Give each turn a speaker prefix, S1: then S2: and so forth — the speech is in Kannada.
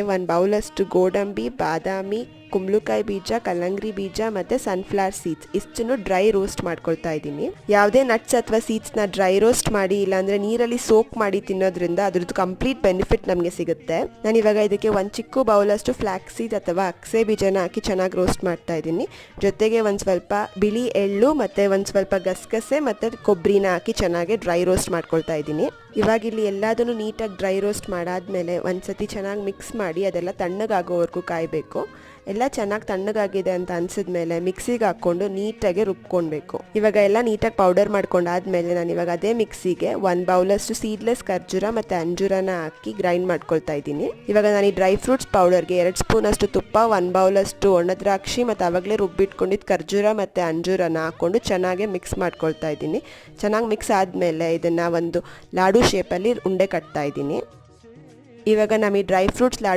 S1: 1 ಬೌಲಷ್ಟು ಗೋಡಂಬಿ, ಬಾದಾಮಿ, ಕುಂಬಳಕಾಯಿ ಬೀಜ, ಕಲ್ಲಂಗಡಿ ಬೀಜ ಮತ್ತು ಸನ್ಫ್ಲವರ್ ಸೀಡ್ಸ್ ಇಷ್ಟನ್ನು ಡ್ರೈ ರೋಸ್ಟ್ ಮಾಡ್ಕೊಳ್ತಾ ಇದ್ದೀನಿ. ಯಾವುದೇ ನಟ್ಸ್ ಅಥವಾ ಸೀಡ್ಸ್ನ ಡ್ರೈ ರೋಸ್ಟ್ ಮಾಡಿ ಇಲ್ಲಾಂದರೆ ನೀರಲ್ಲಿ ಸೋಕ್ ಮಾಡಿ ತಿನ್ನೋದ್ರಿಂದ ಅದ್ರದ್ದು ಕಂಪ್ಲೀಟ್ ಬೆನಿಫಿಟ್ ನಮಗೆ ಸಿಗುತ್ತೆ. ನಾನು ಇವಾಗ ಇದಕ್ಕೆ ಒಂದು ಚಿಕ್ಕ ಬೌಲಷ್ಟು ಫ್ಲಾಕ್ಸ್ ಸೀಡ್ ಅಥವಾ ಅಕ್ಸೆ ಬೀಜನ ಹಾಕಿ ಚೆನ್ನಾಗಿ ರೋಸ್ಟ್ ಮಾಡ್ತಾ ಇದ್ದೀನಿ. ಜೊತೆಗೆ ಒಂದು ಸ್ವಲ್ಪ ಬಿಳಿ ಎಳ್ಳು ಮತ್ತು ಒಂದು ಸ್ವಲ್ಪ ಗಸಗಸೆ ಮತ್ತು ಕೊಬ್ಬರಿನ ಹಾಕಿ ಚೆನ್ನಾಗಿ ಡ್ರೈ ರೋಸ್ಟ್ ಮಾಡ್ಕೊಳ್ತಾ ಇದ್ದೀನಿ. ಇವಾಗ ಇಲ್ಲಿ ಎಲ್ಲದನ್ನು ನೀಟಾಗಿ ಡ್ರೈ ರೋಸ್ಟ್ ಮಾಡಾದ್ಮೇಲೆ ಒಂದ್ಸತಿ ಚೆನ್ನಾಗಿ ಮಿಕ್ಸ್ ಮಾಡಿ ಅದೆಲ್ಲ ತಣ್ಣಗಾಗೋವರೆಗೂ ಕಾಯಬೇಕು. ಎಲ್ಲ ಚೆನ್ನಾಗಿ ತಣ್ಣಗಾಗಿದೆ ಅಂತ ಅನ್ಸಿದ್ಮೇಲೆ ಮಿಕ್ಸಿಗೆ ಹಾಕ್ಕೊಂಡು ನೀಟಾಗಿ ರುಬ್ಕೊಳ್ಬೇಕು. ಇವಾಗ ಎಲ್ಲ ನೀಟಾಗಿ ಪೌಡರ್ ಮಾಡ್ಕೊಂಡಾದ್ಮೇಲೆ ನಾನು ಇವಾಗ ಅದೇ ಮಿಕ್ಸಿಗೆ 1 ಬೌಲಷ್ಟು ಸೀಡ್ಲೆಸ್ ಖರ್ಜೂರ ಮತ್ತು ಅಂಜೂರನ ಹಾಕಿ ಗ್ರೈಂಡ್ ಮಾಡ್ಕೊಳ್ತಾ ಇದ್ದೀನಿ. ಇವಾಗ ನಾನು ಈ ಡ್ರೈ ಫ್ರೂಟ್ಸ್ ಪೌಡರ್ಗೆ 2 ಸ್ಪೂನ್ ಅಷ್ಟು ತುಪ್ಪ, 1 ಬೌಲಷ್ಟು ಒಣದ್ರಾಕ್ಷಿ ಮತ್ತು ಅವಾಗಲೇ ರುಬ್ಬಿಟ್ಕೊಂಡಿದ್ದು ಖರ್ಜೂರ ಮತ್ತು ಅಂಜೂರನ ಹಾಕ್ಕೊಂಡು ಚೆನ್ನಾಗಿ ಮಿಕ್ಸ್ ಮಾಡ್ಕೊಳ್ತಾ ಇದ್ದೀನಿ. ಚೆನ್ನಾಗಿ ಮಿಕ್ಸ್ ಆದಮೇಲೆ ಇದನ್ನು ಒಂದು ಲಾಡು ಶೇಪಲ್ಲಿ ಉಂಡೆ ಕಟ್ತಾ ಇದ್ದೀನಿ. ಇವಾಗ ನಮ್ಮ ಈ ಡ್ರೈ ಫ್ರೂಟ್ಸ್ ಲಾಡು